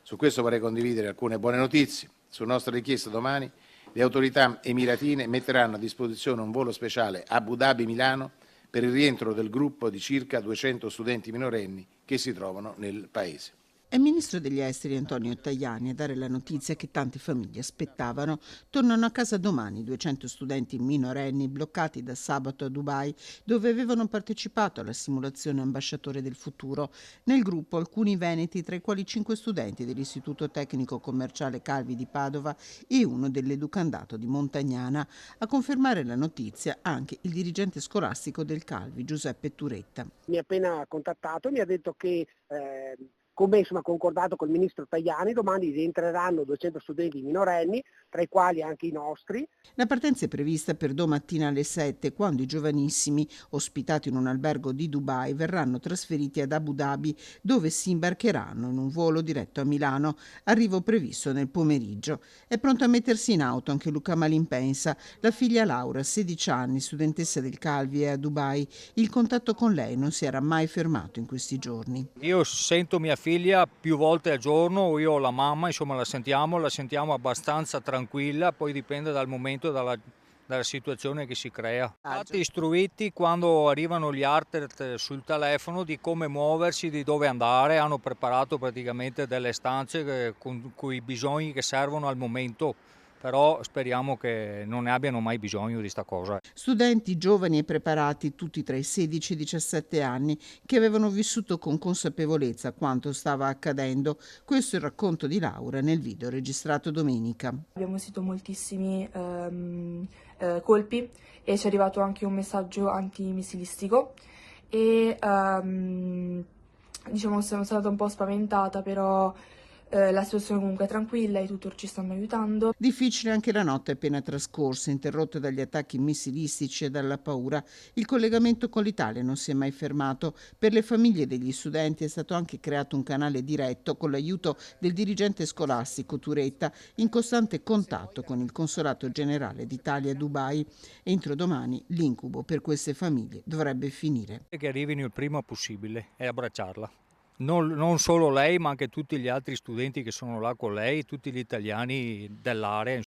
Su questo vorrei condividere alcune buone notizie. Su nostra richiesta domani le autorità emiratine metteranno a disposizione un volo speciale Abu Dhabi-Milano per il rientro del gruppo di circa 200 studenti minorenni che si trovano nel paese. È il ministro degli esteri Antonio Tajani a dare la notizia che tante famiglie aspettavano. Tornano a casa domani 200 studenti minorenni bloccati da sabato a Dubai, dove avevano partecipato alla simulazione Ambasciatore del Futuro. Nel gruppo alcuni veneti, tra i quali 5 studenti dell'Istituto Tecnico Commerciale Calvi di Padova e uno dell'Educandato di Montagnana. A confermare la notizia anche il dirigente scolastico del Calvi, Giuseppe Turetta. Mi ha appena contattato, mi ha detto che come concordato col ministro Tajani, domani rientreranno 200 studenti minorenni, tra i quali anche i nostri. La partenza è prevista per domattina alle 7, quando i giovanissimi, ospitati in un albergo di Dubai, verranno trasferiti ad Abu Dhabi, dove si imbarcheranno in un volo diretto a Milano, arrivo previsto nel pomeriggio. È pronto a mettersi in auto anche Luca Malimpensa, la figlia Laura, 16 anni, studentessa del Calvi, è a Dubai. Il contatto con lei non si era mai fermato in questi giorni. Io sento mia figlia più volte al giorno, io ho la mamma, insomma la sentiamo abbastanza tranquilla, poi dipende dal momento e dalla situazione che si crea. Stati istruiti quando arrivano gli alert sul telefono di come muoversi, di dove andare, hanno preparato praticamente delle stanze con i bisogni che servono al momento. Però speriamo che non ne abbiano mai bisogno di sta cosa. Studenti giovani e preparati, tutti tra i 16 e i 17 anni, che avevano vissuto con consapevolezza quanto stava accadendo. Questo è il racconto di Laura nel video registrato domenica. Abbiamo sentito moltissimi colpi e ci è arrivato anche un messaggio antimissilistico e sono stata un po' spaventata, però la situazione comunque è tranquilla, i tutor ci stanno aiutando. Difficile anche la notte appena trascorsa, interrotta dagli attacchi missilistici e dalla paura. Il collegamento con l'Italia non si è mai fermato. Per le famiglie degli studenti è stato anche creato un canale diretto con l'aiuto del dirigente scolastico Turetta, in costante contatto con il Consolato Generale d'Italia a Dubai. Entro domani l'incubo per queste famiglie dovrebbe finire. Che arrivino il prima possibile e abbracciarla. Non solo lei, ma anche tutti gli altri studenti che sono là con lei, tutti gli italiani dell'area.